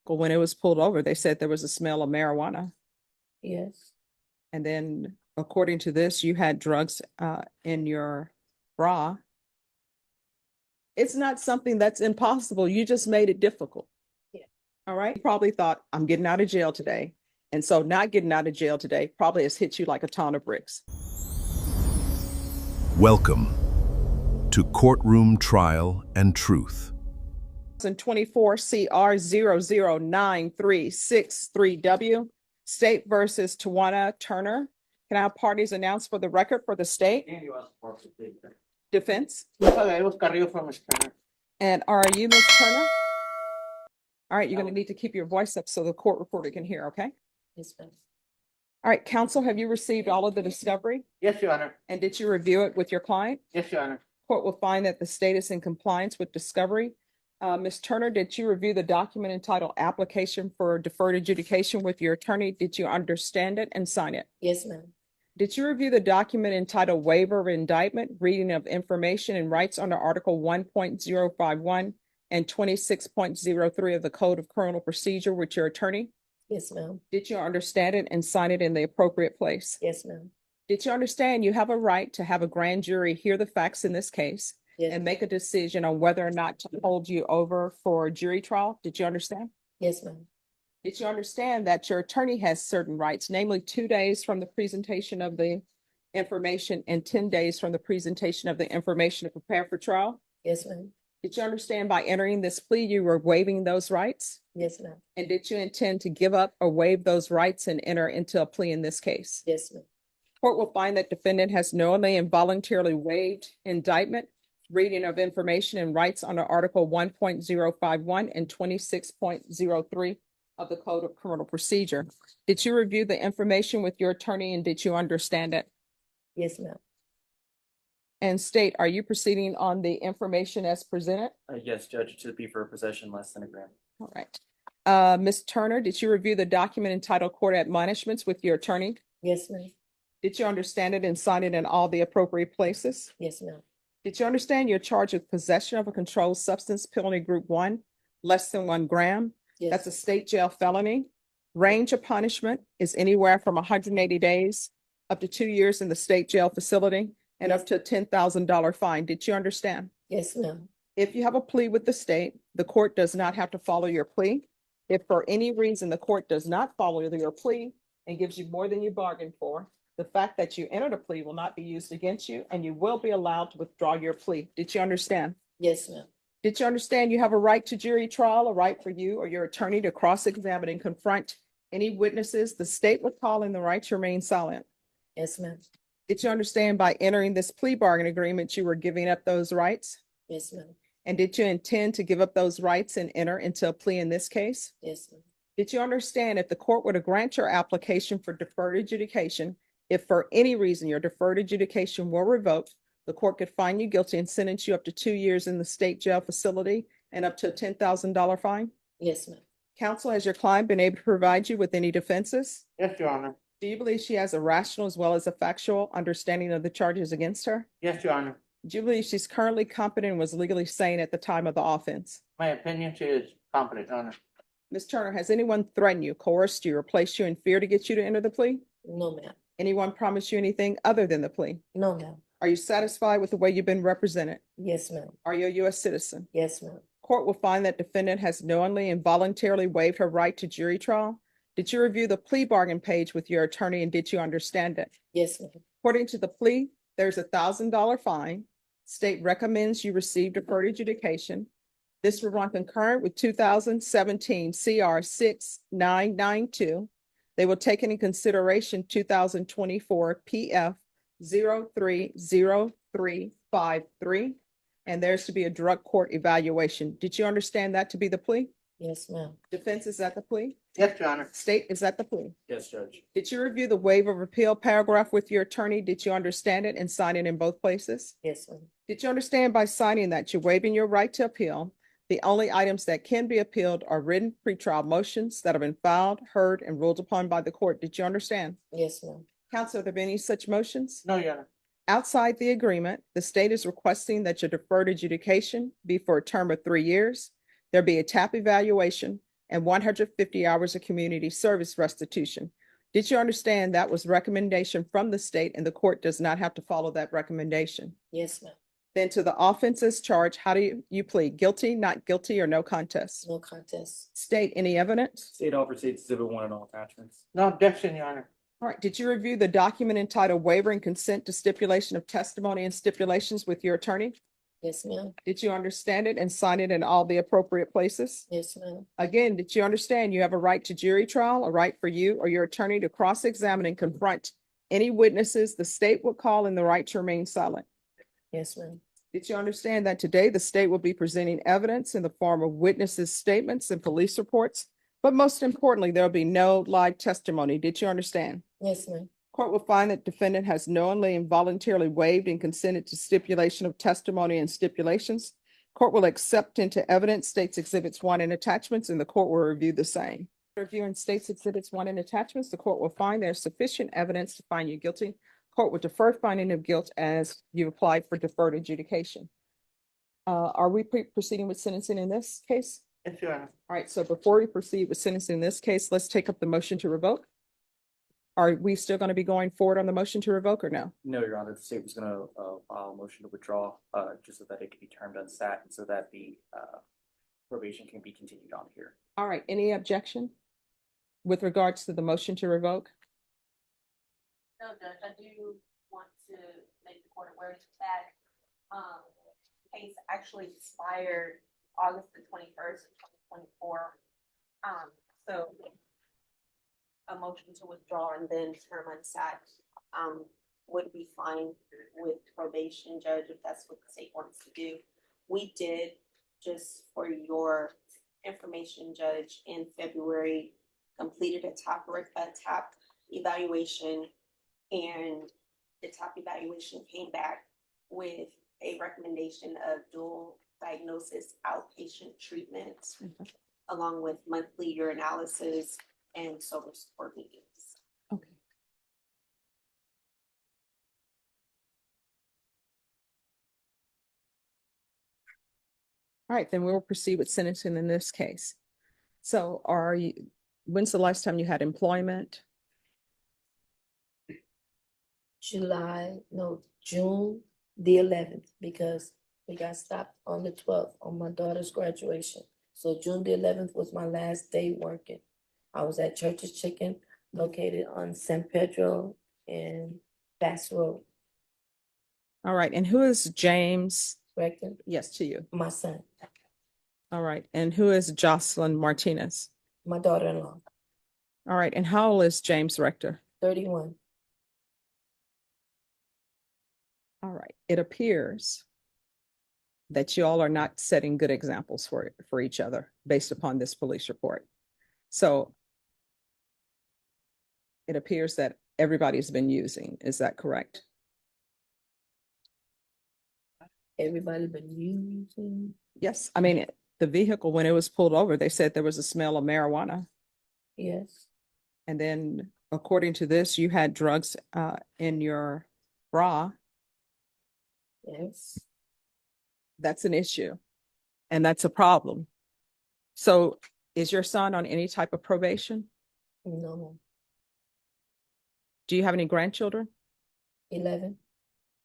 vehicle when it was pulled over, they said there was a smell of marijuana. Yes. And then according to this, you had drugs in your bra. It's not something that's impossible. You just made it difficult. Yeah. All right. You probably thought, I'm getting out of jail today. And so not getting out of jail today probably has hit you like a ton of bricks. Welcome to Courtroom Trial and Truth. 2024 CR 009363W, State versus Tana Turner. Can I have parties announced for the record for the state? Defense. And are you Ms. Turner? All right, you're going to need to keep your voice up so the court reporter can hear, okay? Yes, ma'am. All right, counsel, have you received all of the discovery? Yes, Your Honor. And did you review it with your client? Yes, Your Honor. Court will find that the state is in compliance with discovery. Ms. Turner, did you review the document entitled Application for Deferred Adjudication with your attorney? Did you understand it and sign it? Yes, ma'am. Did you review the document entitled Waiver of Indictment, Reading of Information and Rights under Article 1.051 and 26.03 of the Code of Criminal Procedure with your attorney? Yes, ma'am. Did you understand it and sign it in the appropriate place? Yes, ma'am. Did you understand you have a right to have a grand jury hear the facts in this case Yes. and make a decision on whether or not to hold you over for jury trial? Did you understand? Yes, ma'am. Did you understand that your attorney has certain rights, namely 2 days from the presentation of the information and 10 days from the presentation of the information to prepare for trial? Yes, ma'am. Did you understand by entering this plea, you were waiving those rights? Yes, ma'am. And did you intend to give up or waive those rights and enter into a plea in this case? Yes, ma'am. Court will find that defendant has knowingly and voluntarily waived indictment, reading of information and rights under Article 1.051 and 26.03 of the Code of Criminal Procedure. Did you review the information with your attorney and did you understand it? Yes, ma'am. And state, are you proceeding on the information as presented? Yes, Judge, it should be for possession less than a gram. All right. Ms. Turner, did you review the document entitled Court Admonishments with your attorney? Yes, ma'am. Did you understand it and sign it in all the appropriate places? Yes, ma'am. Did you understand you're charged with possession of a controlled substance, penalty group 1, less than 1 gram? Yes. That's a state jail felony. Range of punishment is anywhere from 180 days up to 2 years in the state jail facility and up to a $10,000 fine. Did you understand? Yes, ma'am. If you have a plea with the state, the court does not have to follow your plea. If for any reason the court does not follow your plea and gives you more than you bargained for, the fact that you entered a plea will not be used against you and you will be allowed to withdraw your plea. Did you understand? Yes, ma'am. Did you understand you have a right to jury trial, a right for you or your attorney to cross-examine and confront any witnesses the state would call in the right to remain silent? Yes, ma'am. Did you understand by entering this plea bargain agreement, you were giving up those rights? Yes, ma'am. And did you intend to give up those rights and enter into a plea in this case? Yes, ma'am. Did you understand if the court were to grant your application for deferred adjudication, if for any reason your deferred adjudication were revoked, the court could find you guilty and sentence you up to 2 years in the state jail facility and up to a $10,000 fine? Yes, ma'am. Counsel, has your client been able to provide you with any defenses? Yes, Your Honor. Do you believe she has a rational as well as a factual understanding of the charges against her? Yes, Your Honor. Do you believe she's currently competent and was legally sane at the time of the offense? My opinion, she is competent, Your Honor. Ms. Turner, has anyone threatened you, coerced you, or placed you in fear to get you to enter the plea? No, ma'am. Anyone promised you anything other than the plea? No, ma'am. Are you satisfied with the way you've been represented? Yes, ma'am. Are you a U.S. citizen? Yes, ma'am. Court will find that defendant has knowingly and voluntarily waived her right to jury trial. Did you review the plea bargain page with your attorney and did you understand it? Yes, ma'am. According to the plea, there's a $1,000 fine. State recommends you receive deferred adjudication. This will run concurrent with 2017 CR 6992. They will take into consideration 2024 PF 030353, and there's to be a drug court evaluation. Did you understand that to be the plea? Yes, ma'am. Defense, is that the plea? Yes, Your Honor. State, is that the plea? Yes, Judge. Did you review the waiver of appeal paragraph with your attorney? Did you understand it and sign it in both places? Yes, ma'am. Did you understand by signing that you're waiving your right to appeal? The only items that can be appealed are written pretrial motions that have been filed, heard, and ruled upon by the court. Did you understand? Yes, ma'am. Counsel, have there been any such motions? No, Your Honor. Outside the agreement, the state is requesting that your deferred adjudication be for a term of 3 years. There be a TAP evaluation, and 150 hours of community service restitution. Did you understand that was recommendation from the state and the court does not have to follow that recommendation? Yes, ma'am. Then to the offenses charged, how do you plead? Guilty, not guilty, or no contest? No contest. State any evidence? State oversees Exhibit 1 and all attachments. No objection, Your Honor. All right, did you review the document entitled waiver and consent to stipulation of testimony and stipulations with your attorney? Yes, ma'am. Did you understand it and sign it in all the appropriate places? Yes, ma'am. Again, did you understand you have a right to jury trial, a right for you or your attorney to cross-examine and confront any witnesses the state will call, and the right to remain silent? Yes, ma'am. Did you understand that today the state will be presenting evidence in the form of witnesses' statements and police reports? But most importantly, there'll be no live testimony. Did you understand? Yes, ma'am. Court will find that defendant has knowingly and voluntarily waived and consented to stipulation of testimony and stipulations. Court will accept into evidence states exhibits 1 and attachments, and the court will review the same. Reviewing states exhibits 1 and attachments, the court will find there's sufficient evidence to find you guilty. Court will defer finding of guilt as you applied for deferred adjudication. Are we proceeding with sentencing in this case? Yes, Your Honor. All right, so before we proceed with sentencing in this case, let's take up the motion to revoke. Are we still going to be going forward on the motion to revoke or no? No, Your Honor, the state was gonna file a motion to withdraw, just so that it can be termed unsat and so that the probation can be continued on here. All right, any objection with regards to the motion to revoke? No, Judge, I do want to make the court aware that, case actually expired August the 21st, 2024. So a motion to withdraw and then term unsat, would be fine with probation, Judge, if that's what the state wants to do. We did, just for your information, Judge, in February, completed a top evaluation, and the top evaluation came back with a recommendation of dual diagnosis outpatient treatment, along with monthly urinalysis and sober support meetings. Okay. All right, then we'll proceed with sentencing in this case. So when's the last time you had employment? June the 11th, because we got stopped on the 12th on my daughter's graduation. So June the 11th was my last day working. I was at Church's Chicken, located on San Pedro and Bass Road. All right, and who is James? Rector, Yes, to you. my son, All right, and who is Jocelyn Martinez? my daughter-in-law, All right, and how old is James Rector? 31. All right, it appears that you all are not setting good examples for each other based upon this police report. So it appears that everybody's been using, is that correct? Everybody been using. Yes, I mean, the vehicle, when it was pulled over, they said there was a smell of marijuana. Yes, And then according to this, you had drugs in your bra. yes. That's an issue. And that's a problem. So is your son on any type of probation? No, Do you have any grandchildren? 11,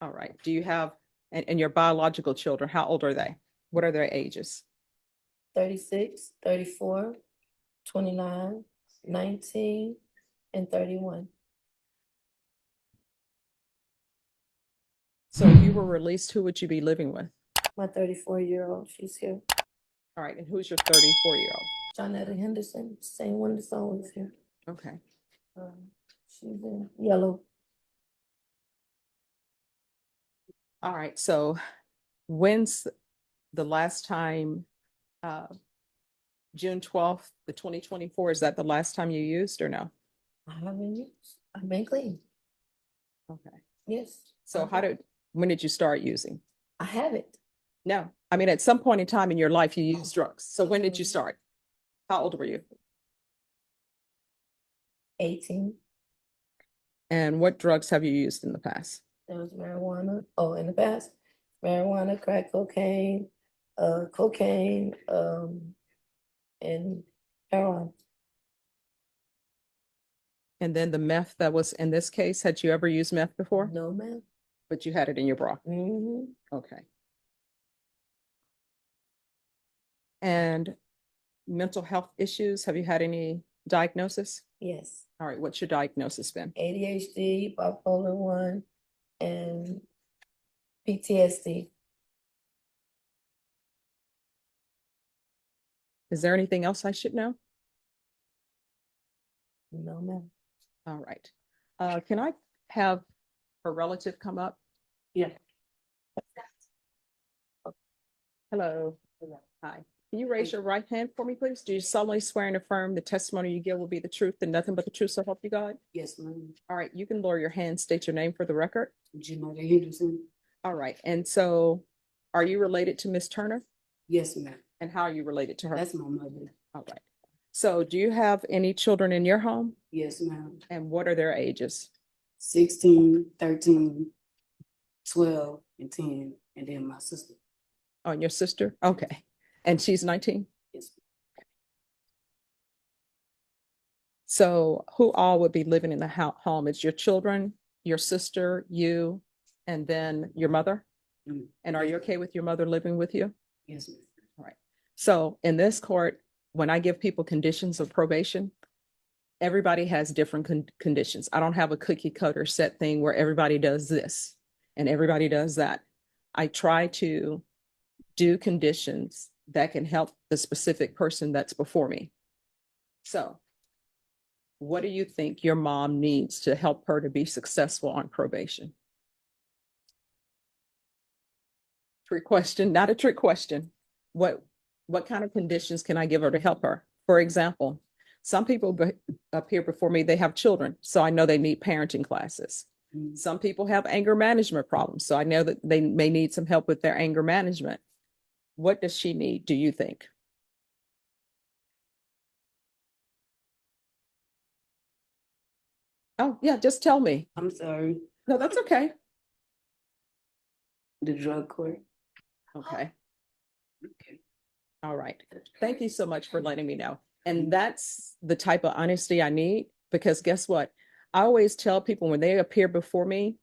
All right. Do you have, and your biological children, how old are they? What are their ages? 36, 34, 29, 19, and 31. So if you were released, who would you be living with? My 34-year-old, she's here. All right. And who's your 34-year-old? Johnetta Henderson, same one that's always here. Okay. She's in yellow. All right. So when's the last time, June 12th, the 2024, is that the last time you used or no? I haven't used. I've been clean. Okay. Yes. So when did you start using? I have it. No, I mean, at some point in time in your life, you used drugs. So when did you start? How old were you? 18. And what drugs have you used in the past? There was marijuana. Oh, in the past, marijuana, crack cocaine, and Heroin. And then the meth that was in this case, had you ever used meth before? No, ma'am. But you had it in your bra. Mm-hmm. Okay. And mental health issues, have you had any diagnosis? Yes. All right, what's your diagnosis been? ADHD, bipolar 1, and PTSD. Is there anything else I should know? No, ma'am. All right. Can I have her relative come up? Yeah. Hello. Hi. Can you raise your right hand for me, please? Do you solemnly swear and affirm the testimony you give will be the truth and nothing but the truth, so help you God? Yes, ma'am. All right, you can lower your hand, state your name for the record. Jamada Henderson. All right, and so are you related to Miss Turner? Yes, ma'am. And how are you related to her? That's my mother. All right. So do you have any children in your home? Yes, ma'am. And what are their ages? 16, 13, 12, and 10, and then my sister. Oh, and your sister? Okay. And she's 19? Yes. So who all would be living in the home? It's your children, your sister, you, and then your mother? Mm. And are you okay with your mother living with you? Yes, ma'am. All right. So in this court, when I give people conditions of probation, everybody has different conditions. I don't have a cookie cutter set thing where everybody does this and everybody does that. I try to do conditions that can help the specific person that's before me. So what do you think your mom needs to help her to be successful on probation? Trick question, not a trick question. What kind of conditions can I give her to help her? For example, some people appear before me, they have children, so I know they need parenting classes. Mm. Some people have anger management problems, so I know that they may need some help with their anger management. What does she need, do you think? Oh, yeah, just tell me. I'm sorry. No, that's okay. The drug court. Okay, Okay. all right. Thank you so much for letting me know. And that's the type of honesty I need, because guess what? I always tell people when they appear before me,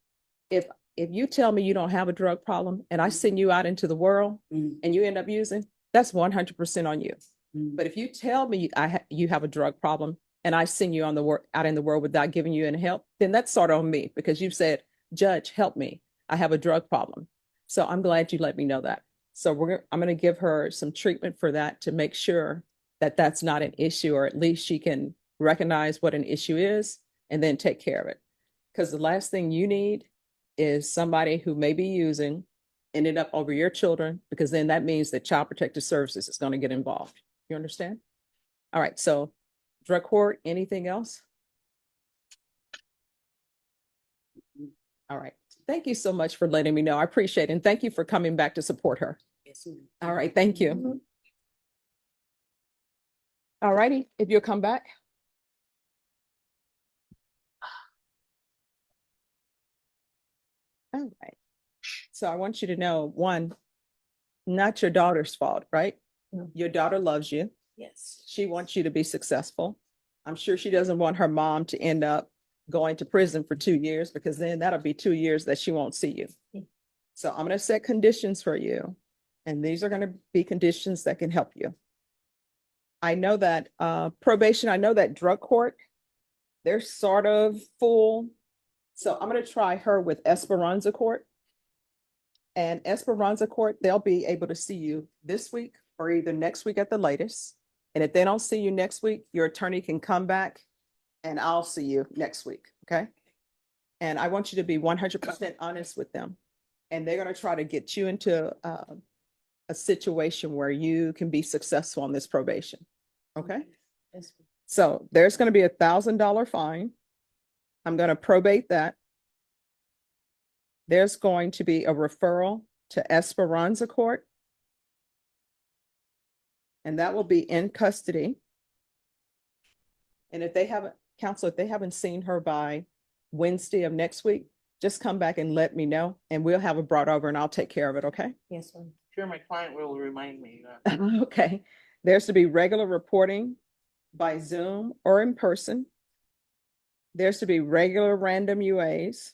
if you tell me you don't have a drug problem and I send you out into the world Mm. and you end up using, that's 100% on you. Mm. But if you tell me you have a drug problem and I send you on the work out in the world without giving you any help, then that's sort of on me, because you've said, Judge, help me. I have a drug problem. So I'm glad you let me know that. So I'm going to give her some treatment for that to make sure that that's not an issue, or at least she can recognize what an issue is and then take care of it. Because the last thing you need is somebody who may be using ended up over your children, because then that means that Child Protective Services is going to get involved. You understand? All right. So drug court, anything else? All right. Thank you so much for letting me know. I appreciate it. And thank you for coming back to support her. Yes, ma'am. All right. Thank you. All righty. If you'll come back. All right. So I want you to know, one, not your daughter's fault, right? No. Your daughter loves you. Yes. She wants you to be successful. I'm sure she doesn't want her mom to end up going to prison for 2 years, because then that'll be 2 years that she won't see you. Yeah. So I'm going to set conditions for you, and these are going to be conditions that can help you. I know that probation, I know that drug court, they're sort of full. So I'm going to try her with Esperanza Court. And Esperanza Court, they'll be able to see you this week or either next week at the latest. And if they don't see you next week, your attorney can come back and I'll see you next week, okay? And I want you to be 100% honest with them. And they're going to try to get you into a situation where you can be successful on this probation, okay? Yes. So there's going to be $1,000 fine. I'm going to probate that. There's going to be a referral to Esperanza Court. And that will be in custody. And if they haven't, counsel, if they haven't seen her by Wednesday of next week, just come back and let me know and we'll have it brought over and I'll take care of it, okay? Yes, ma'am. Sure, my client will remind me. Okay. There's to be regular reporting by Zoom or in person. There's to be regular random UAs.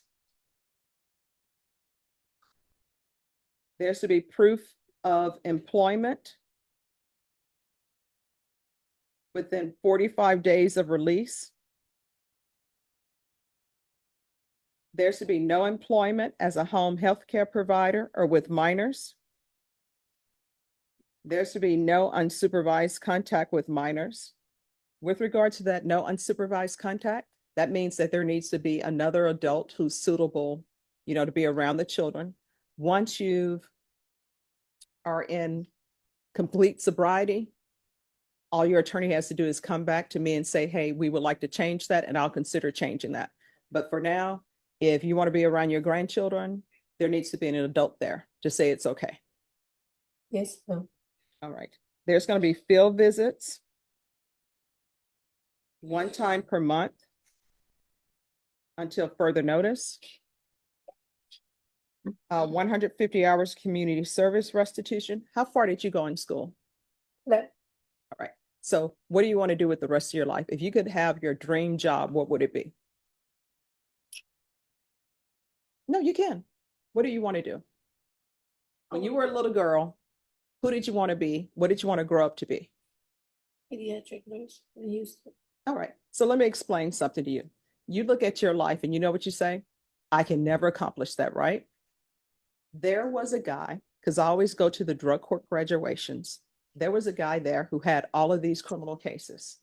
There's to be proof of employment within 45 days of release. There's to be no employment as a home health care provider or with minors. There's to be no unsupervised contact with minors. With regard to that no unsupervised contact, that means that there needs to be another adult who's suitable, to be around the children. Once you are in complete sobriety, all your attorney has to do is come back to me and say, hey, we would like to change that, and I'll consider changing that. But for now, if you want to be around your grandchildren, there needs to be an adult there to say it's okay. Yes, ma'am. All right. There's going to be field visits one time per month until further notice. 150 hours community service restitution. How far did you go in school? No. All right. So what do you want to do with the rest of your life? If you could have your dream job, what would it be? No, you can. What do you want to do? When you were a little girl, who did you want to be? What did you want to grow up to be? Pediatric nurse in Houston. All right. So let me explain something to you. You look at your life and you know what you say? I can never accomplish that, right? There was a guy, because I always go to the drug court graduations. There was a guy there who had all of these criminal cases,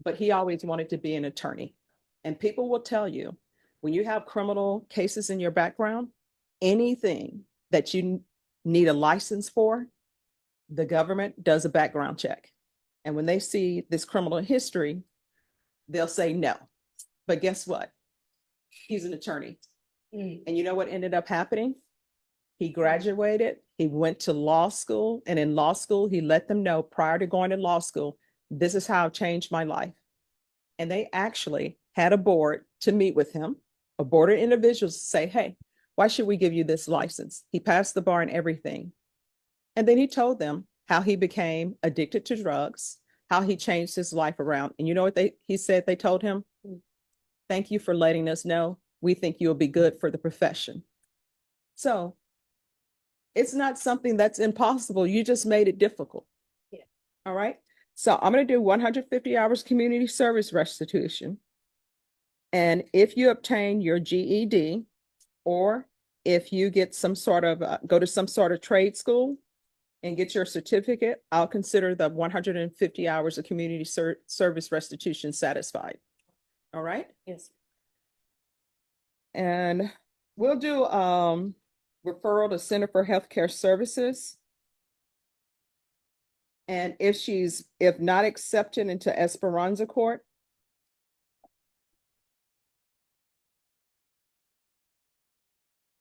but he always wanted to be an attorney. And people will tell you, when you have criminal cases in your background, anything that you need a license for, the government does a background check. And when they see this criminal history, they'll say no. But guess what? He's an attorney. And you know what ended up happening? He graduated, he went to law school, and in law school, he let them know prior to going to law school, this is how it changed my life. And they actually had a board to meet with him, a board of individuals to say, hey, why should we give you this license? He passed the bar and everything. And then he told them how he became addicted to drugs, how he changed his life around. And you know what he said they told him? Thank you for letting us know. We think you'll be good for the profession. So it's not something that's impossible. You just made it difficult. Yeah. All right. So I'm going to do 150 hours community service restitution. And if you obtain your GED, or if you get some sort of, go to some sort of trade school and get your certificate, I'll consider the 150 hours of community service restitution satisfied. All right. Yes. And we'll do referral to Center for Healthcare Services. And if not accepted into Esperanza Court,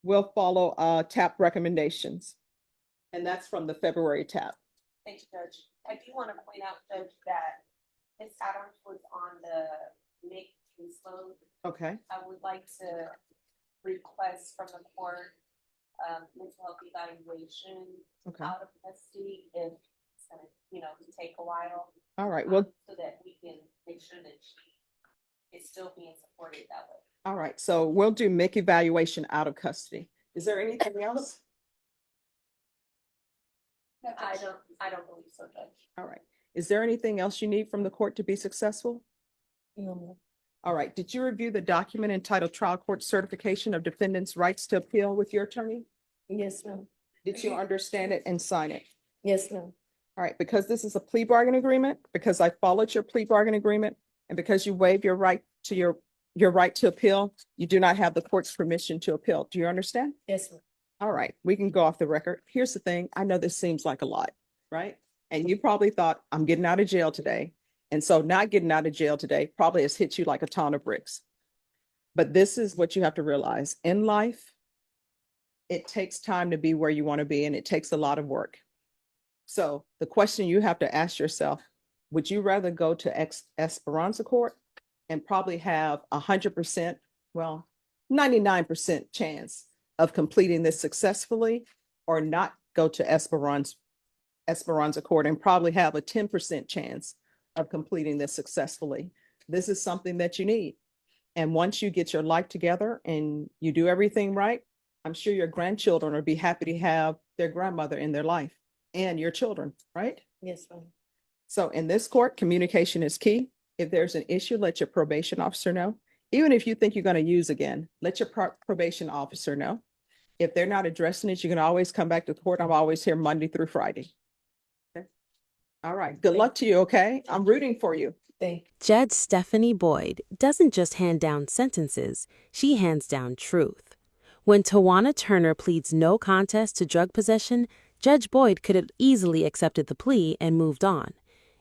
we'll follow TAP recommendations. And that's from the February TAP. Thank you, Judge. I do want to point out, Judge, that Ms. Adams was on the MIC caseload. Okay. I would like to request from the court, mental health evaluation Okay. out of custody if it's gonna, take a while. All right. Well, So that we can make sure that she is still being supported that way. all right. So we'll do MIC evaluation out of custody. Is there anything else? I don't believe so, Judge. All right. Is there anything else you need from the court to be successful? No. All right. Did you review the document entitled Trial Court Certification of Defendant's Rights to Appeal with your attorney? Yes, ma'am. Did you understand it and sign it? Yes, ma'am. All right. Because this is a plea bargain agreement, because I followed your plea bargain agreement, and because you waived your right to your right to appeal, you do not have the court's permission to appeal. Do you understand? Yes, ma'am. All right, we can go off the record. Here's the thing. I know this seems like a lot, right? And you probably thought, I'm getting out of jail today. And so not getting out of jail today probably has hit you like a ton of bricks. But this is what you have to realize. In life, it takes time to be where you want to be, and it takes a lot of work. So the question you have to ask yourself, would you rather go to Esperanza Court and probably have 100%, well, 99% chance of completing this successfully, or not go to Esperanza Court and probably have a 10% chance of completing this successfully. This is something that you need. And once you get your life together and you do everything right, I'm sure your grandchildren will be happy to have their grandmother in their life and your children, right? Yes, ma'am. So in this court, communication is key. If there's an issue, let your probation officer know. Even if you think you're going to use again, let your probation officer know. If they're not addressing it, you can always come back to the court. I'm always here Monday through Friday. Okay. All right. Good luck to you, okay? I'm rooting for you. Thank you. Judge Stephanie Boyd doesn't just hand down sentences, she hands down truth. When Tana Turner pleads no contest to drug possession, Judge Boyd could have easily accepted the plea and moved on.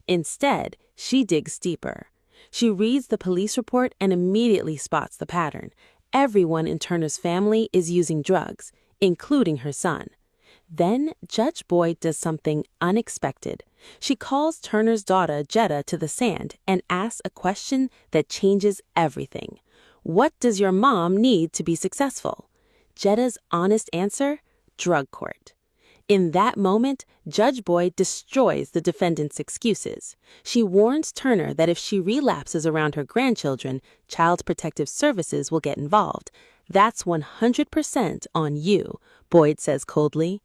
Instead, she digs deeper. She reads the police report and immediately spots the pattern. Everyone in Turner's family is using drugs, including her son. Then Judge Boyd does something unexpected. She calls Turner's daughter, Jetta, to the stand and asks a question that changes everything. What does your mom need to be successful? Jetta's honest answer? Drug court. In that moment, Judge Boyd destroys the defendant's excuses. She warns Turner that if she relapses around her grandchildren, Child Protective Services will get involved. That's 100% on you, Boyd says coldly.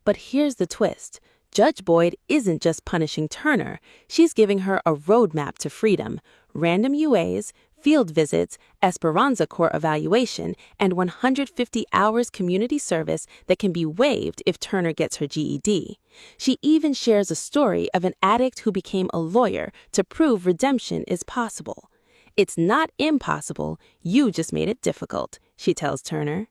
But here's the twist. Judge Boyd isn't just punishing Turner. She's giving her a roadmap to freedom, random UAs, field visits, Esperanza Court evaluation, and 150 hours community service that can be waived if Turner gets her GED. She even shares a story of an addict who became a lawyer to prove redemption is possible. It's not impossible, you just made it difficult, she tells Turner.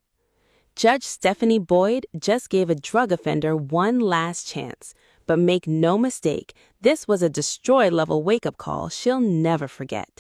Judge Stephanie Boyd just gave a drug offender one last chance. But make no mistake, this was a destroy-level wake-up call she'll never forget.